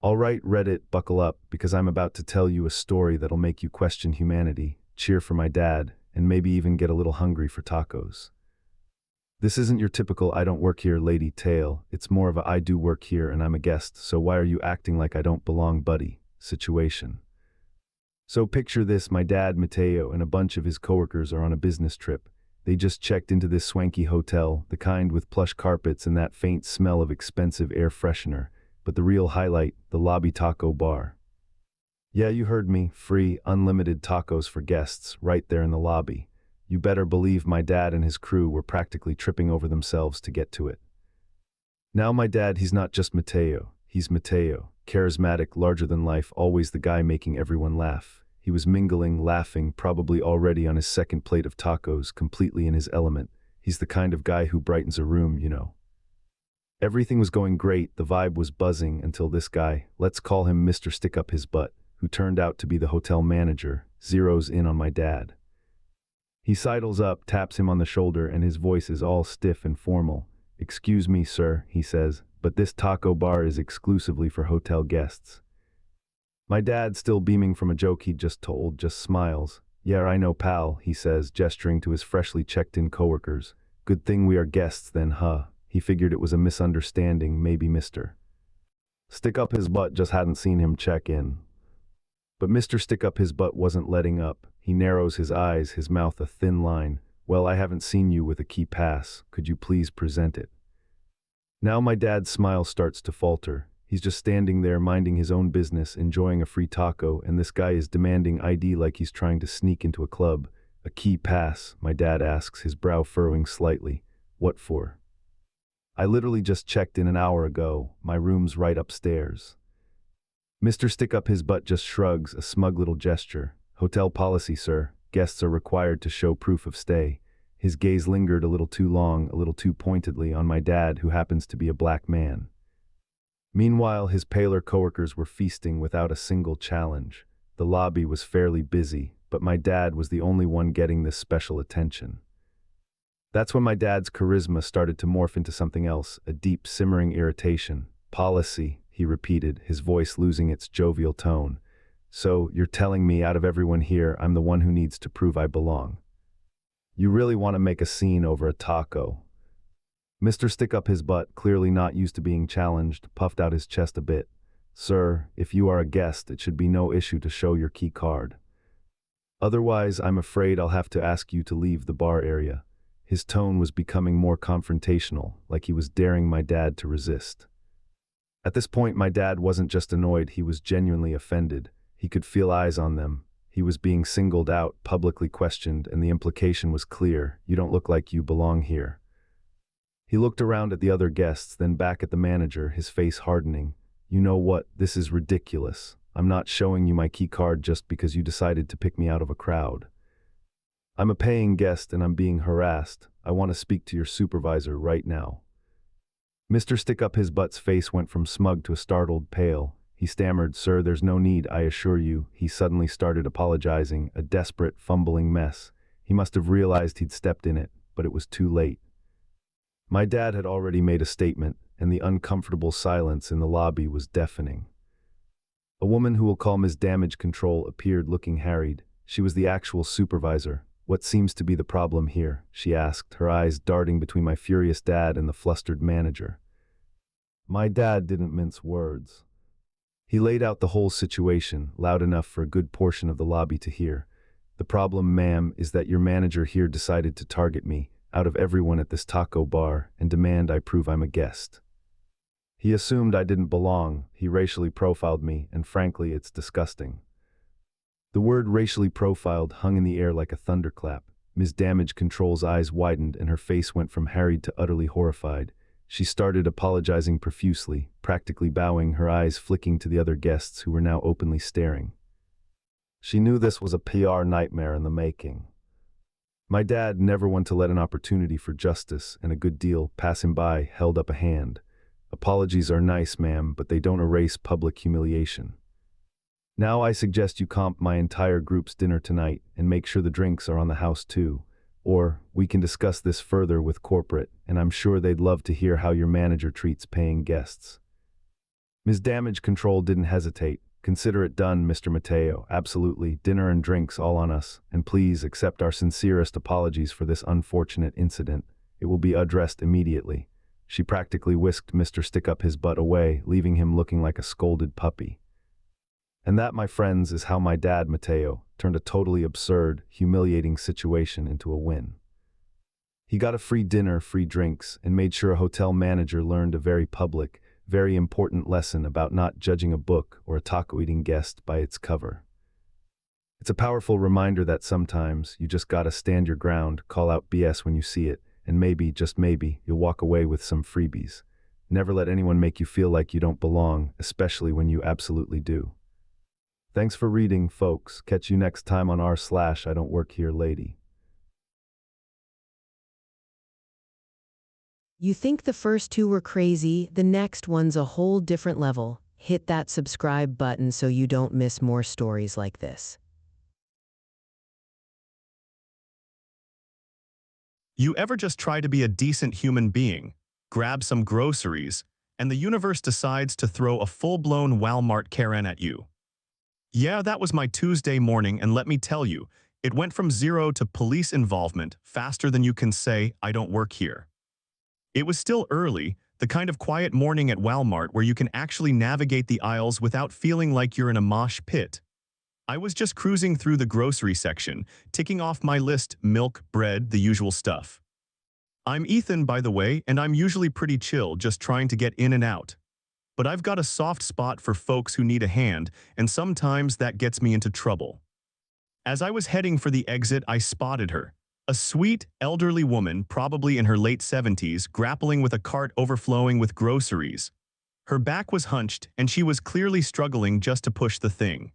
All right, Reddit, buckle up, because I'm about to tell you a story that'll make you question humanity, cheer for my dad, and maybe even get a little hungry for tacos. This isn't your typical I don't work here lady tale, it's more of a I do work here and I'm a guest, so why are you acting like I don't belong, buddy situation. So picture this, my dad, Mateo, and a bunch of his coworkers are on a business trip. They just checked into this swanky hotel, the kind with plush carpets and that faint smell of expensive air freshener. But the real highlight, the lobby taco bar. Yeah, you heard me, free, unlimited tacos for guests, right there in the lobby. You better believe my dad and his crew were practically tripping over themselves to get to it. Now my dad, he's not just Mateo, he's Mateo, charismatic, larger than life, always the guy making everyone laugh. He was mingling, laughing, probably already on his second plate of tacos, completely in his element. He's the kind of guy who brightens a room, you know. Everything was going great, the vibe was buzzing until this guy, let's call him Mr. Stick Up His Butt, who turned out to be the hotel manager, zeroes in on my dad. He sidles up, taps him on the shoulder, and his voice is all stiff and formal. "Excuse me, sir," he says, "but this taco bar is exclusively for hotel guests." My dad, still beaming from a joke he'd just told, just smiles. "Yeah, I know, pal," he says, gesturing to his freshly checked-in coworkers. "Good thing we are guests then, huh?" He figured it was a misunderstanding, maybe Mr. Stick Up His Butt just hadn't seen him check in. But Mr. Stick Up His Butt wasn't letting up. He narrows his eyes, his mouth a thin line. "Well, I haven't seen you with a key pass. Could you please present it?" Now my dad's smile starts to falter. He's just standing there minding his own business, enjoying a free taco, and this guy is demanding ID like he's trying to sneak into a club. "A key pass?" my dad asks, his brow furrowing slightly. "What for?" "I literally just checked in an hour ago. My room's right upstairs." Mr. Stick Up His Butt just shrugs, a smug little gesture. "Hotel policy, sir. Guests are required to show proof of stay." His gaze lingered a little too long, a little too pointedly on my dad, who happens to be a black man. Meanwhile, his paler coworkers were feasting without a single challenge. The lobby was fairly busy, but my dad was the only one getting this special attention. That's when my dad's charisma started to morph into something else, a deep, simmering irritation. "Policy," he repeated, his voice losing its jovial tone. "So, you're telling me out of everyone here, I'm the one who needs to prove I belong? You really want to make a scene over a taco?" Mr. Stick Up His Butt, clearly not used to being challenged, puffed out his chest a bit. "Sir, if you are a guest, it should be no issue to show your key card. Otherwise, I'm afraid I'll have to ask you to leave the bar area." His tone was becoming more confrontational, like he was daring my dad to resist. At this point, my dad wasn't just annoyed, he was genuinely offended. He could feel eyes on them. He was being singled out, publicly questioned, and the implication was clear: you don't look like you belong here. He looked around at the other guests, then back at the manager, his face hardening. "You know what? This is ridiculous. I'm not showing you my key card just because you decided to pick me out of a crowd. I'm a paying guest and I'm being harassed. I want to speak to your supervisor right now." Mr. Stick Up His Butt's face went from smug to a startled pale. He stammered, "Sir, there's no need, I assure you." He suddenly started apologizing, a desperate, fumbling mess. He must have realized he'd stepped in it, but it was too late. My dad had already made a statement, and the uncomfortable silence in the lobby was deafening. A woman who we'll call Ms. Damage Control appeared, looking harried. She was the actual supervisor. "What seems to be the problem here?" she asked, her eyes darting between my furious dad and the flustered manager. My dad didn't mince words. He laid out the whole situation, loud enough for a good portion of the lobby to hear. "The problem, ma'am, is that your manager here decided to target me, out of everyone at this taco bar, and demand I prove I'm a guest. He assumed I didn't belong, he racially profiled me, and frankly, it's disgusting." The word racially profiled hung in the air like a thunderclap. Ms. Damage Control's eyes widened and her face went from harried to utterly horrified. She started apologizing profusely, practically bowing, her eyes flicking to the other guests who were now openly staring. She knew this was a PR nightmare in the making. My dad, never one to let an opportunity for justice and a good deal pass him by, held up a hand. "Apologies are nice, ma'am, but they don't erase public humiliation. Now I suggest you comp my entire group's dinner tonight and make sure the drinks are on the house too. Or, we can discuss this further with corporate, and I'm sure they'd love to hear how your manager treats paying guests." Ms. Damage Control didn't hesitate. Consider it done, Mr. Mateo. Absolutely. Dinner and drinks all on us. And please accept our sincerest apologies for this unfortunate incident. It will be addressed immediately. She practically whisked Mr. Stick-Up-His-Butt away, leaving him looking like a scolded puppy. And that, my friends, is how my dad, Mateo, turned a totally absurd, humiliating situation into a win. He got a free dinner, free drinks, and made sure a hotel manager learned a very public, very important lesson about not judging a book or a taco-eating guest by its cover. It's a powerful reminder that sometimes you just gotta stand your ground, call out BS when you see it, and maybe, just maybe, you'll walk away with some freebies. Never let anyone make you feel like you don't belong, especially when you absolutely do. Thanks for reading, folks. Catch you next time on r/IDontWorkHereLady. You think the first two were crazy, the next one's a whole different level. Hit that subscribe button so you don't miss more stories like this. You ever just try to be a decent human being, grab some groceries, and the universe decides to throw a full-blown Wal-Mart Karen at you? Yeah, that was my Tuesday morning, and let me tell you, it went from 0 to police involvement faster than you can say, "I don't work here." It was still early, the kind of quiet morning at Wal-Mart where you can actually navigate the aisles without feeling like you're in a mosh pit. I was just cruising through the grocery section, ticking off my list: milk, bread, the usual stuff. I'm Ethan, by the way, and I'm usually pretty chill, just trying to get in and out. But I've got a soft spot for folks who need a hand, and sometimes that gets me into trouble. As I was heading for the exit, I spotted her. A sweet, elderly woman, probably in her late 70s, grappling with a cart overflowing with groceries. Her back was hunched, and she was clearly struggling just to push the thing.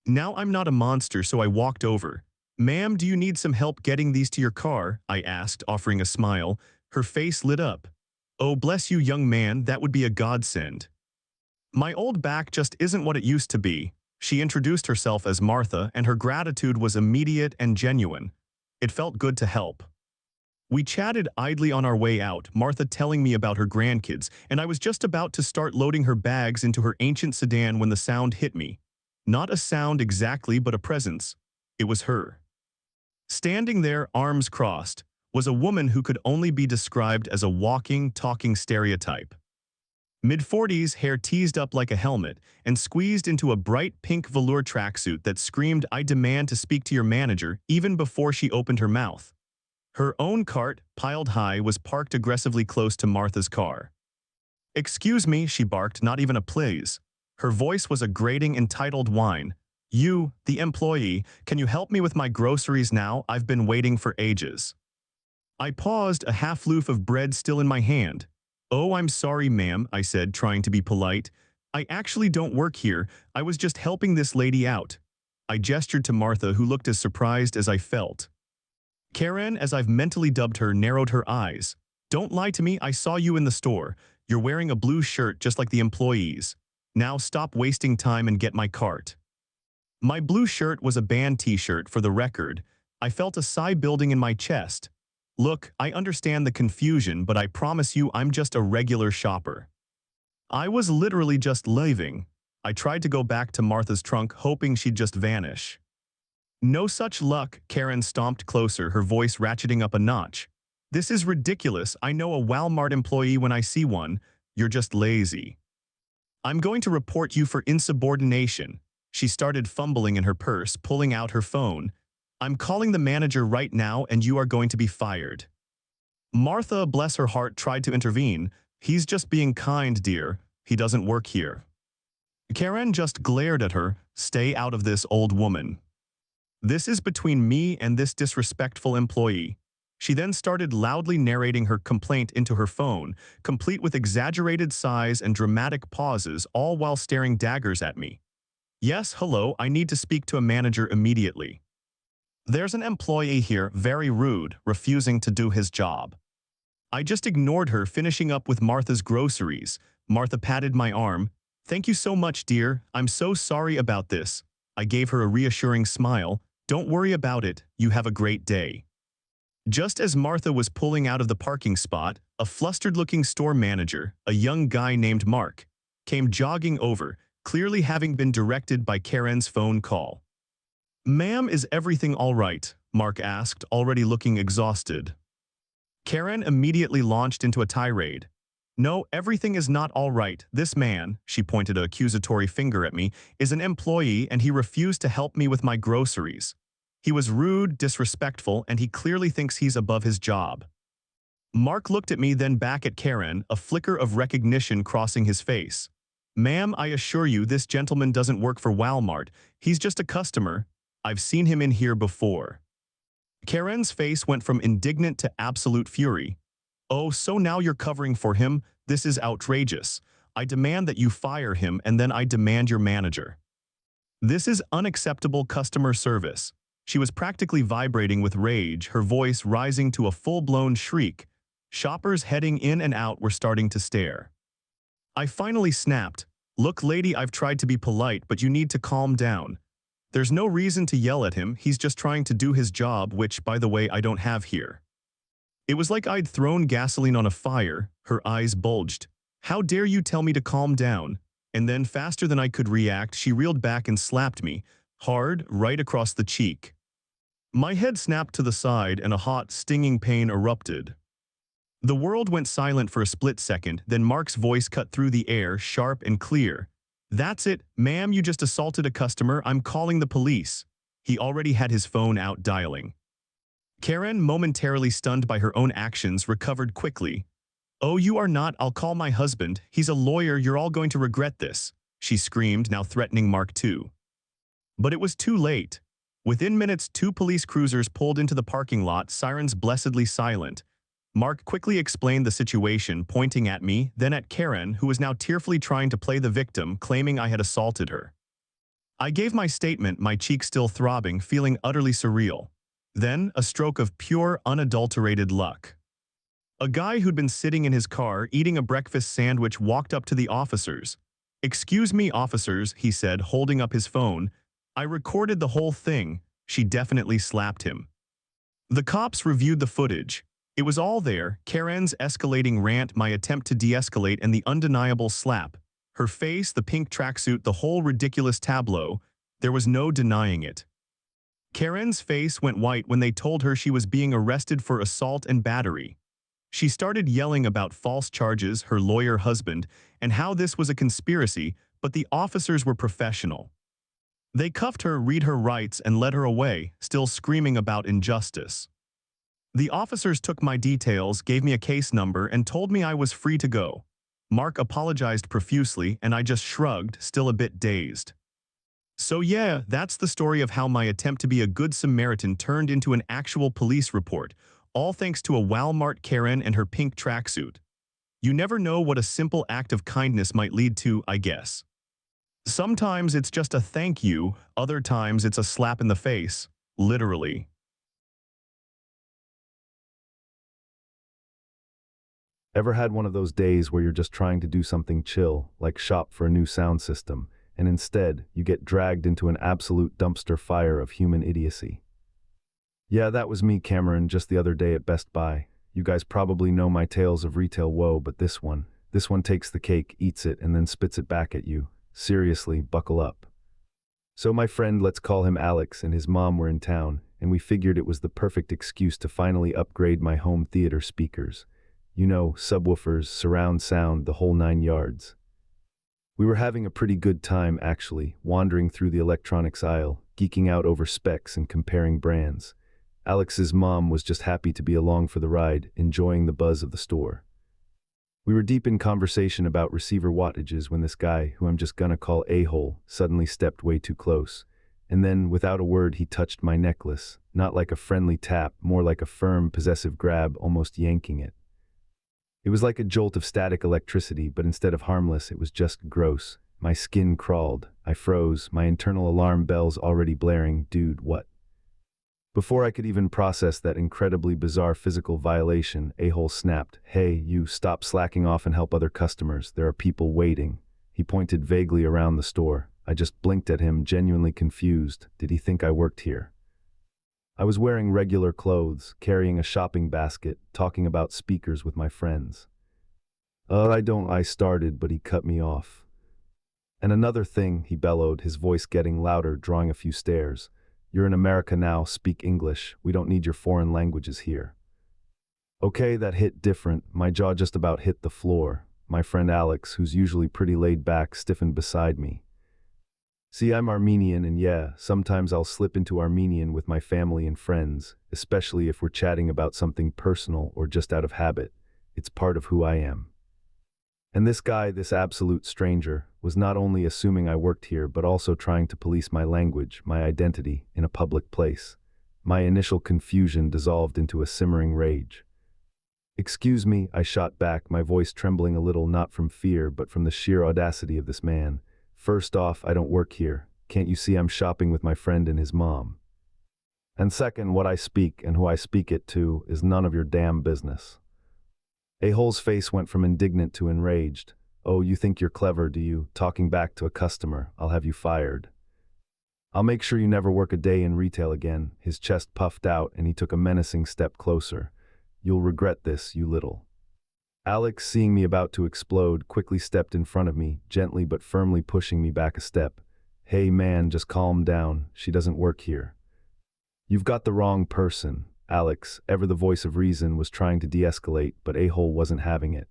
Now, I'm not a monster, so I walked over. "Ma'am, do you need some help getting these to your car?" I asked, offering a smile. Her face lit up. "Oh, bless you, young man, that would be a godsend." "My old back just isn't what it used to be." She introduced herself as Martha, and her gratitude was immediate and genuine. It felt good to help. We chatted idly on our way out, Martha telling me about her grandkids, and I was just about to start loading her bags into her ancient sedan when the sound hit me. Not a sound exactly, but a presence. It was her. Standing there, arms crossed, was a woman who could only be described as a walking, talking stereotype. Mid-40s, hair teased up like a helmet, and squeezed into a bright pink velour tracksuit that screamed, "I demand to speak to your manager," even before she opened her mouth. Her own cart, piled high, was parked aggressively close to Martha's car. "Excuse me," she barked, not even a please. Her voice was a grating, entitled whine. "You, the employee, can you help me with my groceries now? I've been waiting for ages." I paused, a half loaf of bread still in my hand. "Oh, I'm sorry, ma'am," I said, trying to be polite. "I actually don't work here. I was just helping this lady out." I gestured to Martha, who looked as surprised as I felt. Karen, as I've mentally dubbed her, narrowed her eyes. "Don't lie to me, I saw you in the store. You're wearing a blue shirt just like the employees. Now stop wasting time and get my cart." My blue shirt was a band t-shirt, for the record. I felt a sigh building in my chest. "Look, I understand the confusion, but I promise you I'm just a regular shopper." I was literally just leaving. I tried to go back to Martha's trunk, hoping she'd just vanish. "No such luck," Karen stomped closer, her voice ratcheting up a notch. "This is ridiculous. I know a Wal-Mart employee when I see one. You're just lazy. I'm going to report you for insubordination." She started fumbling in her purse, pulling out her phone. "I'm calling the manager right now, and you are going to be fired." Martha, bless her heart, tried to intervene. "He's just being kind, dear. He doesn't work here." Karen just glared at her. "Stay out of this, old woman. This is between me and this disrespectful employee." She then started loudly narrating her complaint into her phone, complete with exaggerated sighs and dramatic pauses, all while staring daggers at me. "Yes, hello, I need to speak to a manager immediately. There's an employee here, very rude, refusing to do his job." I just ignored her, finishing up with Martha's groceries. Martha patted my arm. "Thank you so much, dear. I'm so sorry about this." I gave her a reassuring smile. "Don't worry about it. You have a great day." Just as Martha was pulling out of the parking spot, a flustered-looking store manager, a young guy named Mark, came jogging over, clearly having been directed by Karen's phone call. "Ma'am, is everything all right?" Mark asked, already looking exhausted. Karen immediately launched into a tirade. "No, everything is not all right. This man," she pointed an accusatory finger at me, "is an employee and he refused to help me with my groceries. He was rude, disrespectful, and he clearly thinks he's above his job." Mark looked at me, then back at Karen, a flicker of recognition crossing his face. "Ma'am, I assure you this gentleman doesn't work for Wal-Mart. He's just a customer. I've seen him in here before." Karen's face went from indignant to absolute fury. "Oh, so now you're covering for him? This is outrageous. I demand that you fire him, and then I demand your manager." "This is unacceptable customer service." She was practically vibrating with rage, her voice rising to a full-blown shriek. Shoppers heading in and out were starting to stare. I finally snapped. "Look, lady, I've tried to be polite, but you need to calm down. There's no reason to yell at him. He's just trying to do his job, which, by the way, I don't have here." It was like I'd thrown gasoline on a fire. Her eyes bulged. "How dare you tell me to calm down?" And then, faster than I could react, she reeled back and slapped me, hard, right across the cheek. My head snapped to the side and a hot, stinging pain erupted. The world went silent for a split second, then Mark's voice cut through the air, sharp and clear. "That's it, ma'am, you just assaulted a customer. I'm calling the police." He already had his phone out dialing. Karen, momentarily stunned by her own actions, recovered quickly. "Oh, you are not. I'll call my husband. He's a lawyer. You're all going to regret this," she screamed, now threatening Mark too. But it was too late. Within minutes, 2 police cruisers pulled into the parking lot, sirens blessedly silent. Mark quickly explained the situation, pointing at me, then at Karen, who was now tearfully trying to play the victim, claiming I had assaulted her. I gave my statement, my cheek still throbbing, feeling utterly surreal. Then, a stroke of pure, unadulterated luck. A guy who'd been sitting in his car, eating a breakfast sandwich, walked up to the officers. "Excuse me, officers," he said, holding up his phone. "I recorded the whole thing." She definitely slapped him. The cops reviewed the footage. It was all there, Karen's escalating rant, my attempt to de-escalate, and the undeniable slap. Her face, the pink tracksuit, the whole ridiculous tableau. There was no denying it. Karen's face went white when they told her she was being arrested for assault and battery. She started yelling about false charges, her lawyer husband, and how this was a conspiracy, but the officers were professional. They cuffed her, read her rights, and led her away, still screaming about injustice. The officers took my details, gave me a case number, and told me I was free to go. Mark apologized profusely, and I just shrugged, still a bit dazed. So yeah, that's the story of how my attempt to be a good Samaritan turned into an actual police report, all thanks to a Wal-Mart Karen and her pink tracksuit. You never know what a simple act of kindness might lead to, I guess. Sometimes it's just a thank you, other times it's a slap in the face, literally. Ever had one of those days where you're just trying to do something chill, like shop for a new sound system, and instead, you get dragged into an absolute dumpster fire of human idiocy? Yeah, that was me, Cameron, just the other day at Best Buy. You guys probably know my tales of retail woe, but this one takes the cake, eats it, and then spits it back at you. Seriously, buckle up. So my friend, let's call him Alex, and his mom were in town, and we figured it was the perfect excuse to finally upgrade my home theater speakers. You know, subwoofers, surround sound, the whole 9 yards. We were having a pretty good time, actually, wandering through the electronics aisle, geeking out over specs and comparing brands. Alex's mom was just happy to be along for the ride, enjoying the buzz of the store. We were deep in conversation about receiver wattages when this guy, who I'm just gonna call A-hole, suddenly stepped way too close. And then, without a word, he touched my necklace, not like a friendly tap, more like a firm, possessive grab, almost yanking it. It was like a jolt of static electricity, but instead of harmless, it was just gross. My skin crawled. I froze, my internal alarm bells already blaring. Dude, what? Before I could even process that incredibly bizarre physical violation, A-hole snapped. "Hey, you, stop slacking off and help other customers. There are people waiting." He pointed vaguely around the store. I just blinked at him, genuinely confused. Did he think I worked here? I was wearing regular clothes, carrying a shopping basket, talking about speakers with my friends. I started, but he cut me off. And another thing, he bellowed, his voice getting louder, drawing a few stares. You're in America now, speak English. We don't need your foreign languages here. Okay, that hit different. My jaw just about hit the floor. My friend Alex, who's usually pretty laid back, stiffened beside me. See, I'm Armenian, and yeah, sometimes I'll slip into Armenian with my family and friends, especially if we're chatting about something personal or just out of habit. It's part of who I am. And this guy, this absolute stranger, was not only assuming I worked here but also trying to police my language, my identity, in a public place. My initial confusion dissolved into a simmering rage. Excuse me, I shot back, my voice trembling a little, not from fear but from the sheer audacity of this man. First off, I don't work here. Can't you see I'm shopping with my friend and his mom? And second, what I speak and who I speak it to is none of your damn business. A-hole's face went from indignant to enraged. Oh, you think you're clever, do you? Talking back to a customer. I'll have you fired. I'll make sure you never work a day in retail again. His chest puffed out and he took a menacing step closer. You'll regret this, you little. Alex, seeing me about to explode, quickly stepped in front of me, gently but firmly pushing me back a step. Hey man, just calm down. She doesn't work here. You've got the wrong person. Alex, ever the voice of reason, was trying to de-escalate, but A-hole wasn't having it.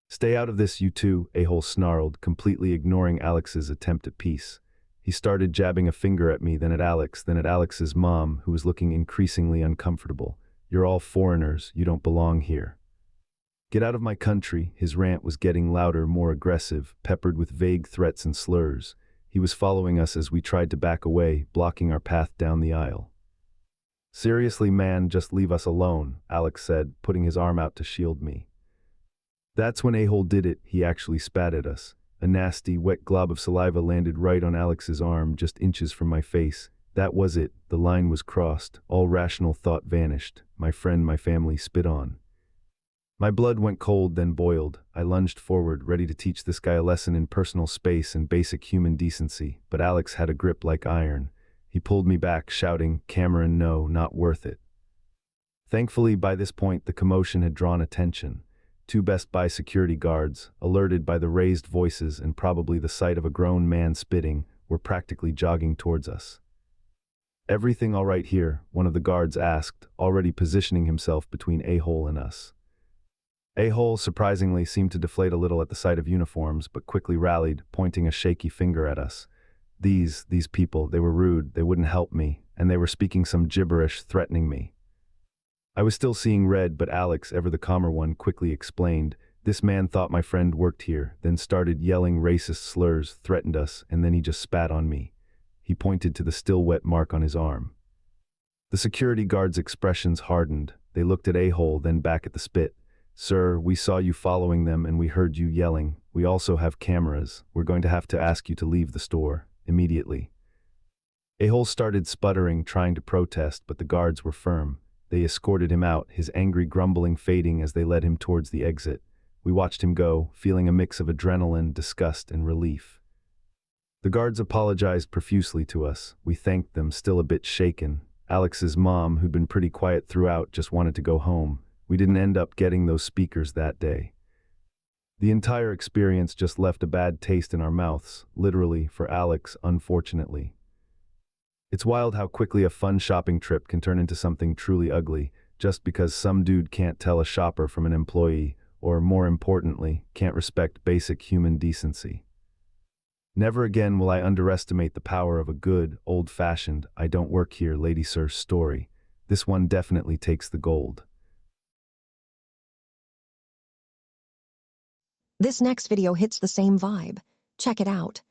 Stay out of this, you two, A-hole snarled, completely ignoring Alex's attempt at peace. He started jabbing a finger at me, then at Alex, then at Alex's mom, who was looking increasingly uncomfortable. You're all foreigners, you don't belong here. Get out of my country. His rant was getting louder, more aggressive, peppered with vague threats and slurs. He was following us as we tried to back away, blocking our path down the aisle. Seriously, man, just leave us alone, Alex said, putting his arm out to shield me. That's when A-hole did it. He actually spat at us. A nasty, wet glob of saliva landed right on Alex's arm, just inches from my face. That was it. The line was crossed. All rational thought vanished. My friend, my family, spit on. My blood went cold, then boiled. I lunged forward, ready to teach this guy a lesson in personal space and basic human decency, but Alex had a grip like iron. He pulled me back, shouting, Cameron, no, not worth it. Thankfully, by this point, the commotion had drawn attention. Two Best Buy security guards, alerted by the raised voices and probably the sight of a grown man spitting, were practically jogging towards us. Everything all right here? One of the guards asked, already positioning himself between A-hole and us. A-hole, surprisingly, seemed to deflate a little at the sight of uniforms, but quickly rallied, pointing a shaky finger at us. These people, they were rude, they wouldn't help me, and they were speaking some gibberish, threatening me. I was still seeing red, but Alex, ever the calmer one, quickly explained, this man thought my friend worked here, then started yelling racist slurs, threatened us, and then he just spat on me. He pointed to the still wet mark on his arm. The security guards' expressions hardened. They looked at A-hole, then back at the spit. Sir, we saw you following them and we heard you yelling. We also have cameras. We're going to have to ask you to leave the store. Immediately. A-hole started sputtering, trying to protest, but the guards were firm. They escorted him out, his angry grumbling fading as they led him towards the exit. We watched him go, feeling a mix of adrenaline, disgust, and relief. The guards apologized profusely to us. We thanked them, still a bit shaken. Alex's mom, who'd been pretty quiet throughout, just wanted to go home. We didn't end up getting those speakers that day. The entire experience just left a bad taste in our mouths, literally, for Alex, unfortunately. It's wild how quickly a fun shopping trip can turn into something truly ugly, just because some dude can't tell a shopper from an employee, or more importantly, can't respect basic human decency. Never again will I underestimate the power of a good, old-fashioned, I don't work here, lady sir story. This one definitely takes the gold. This next video hits the same vibe. Check it out.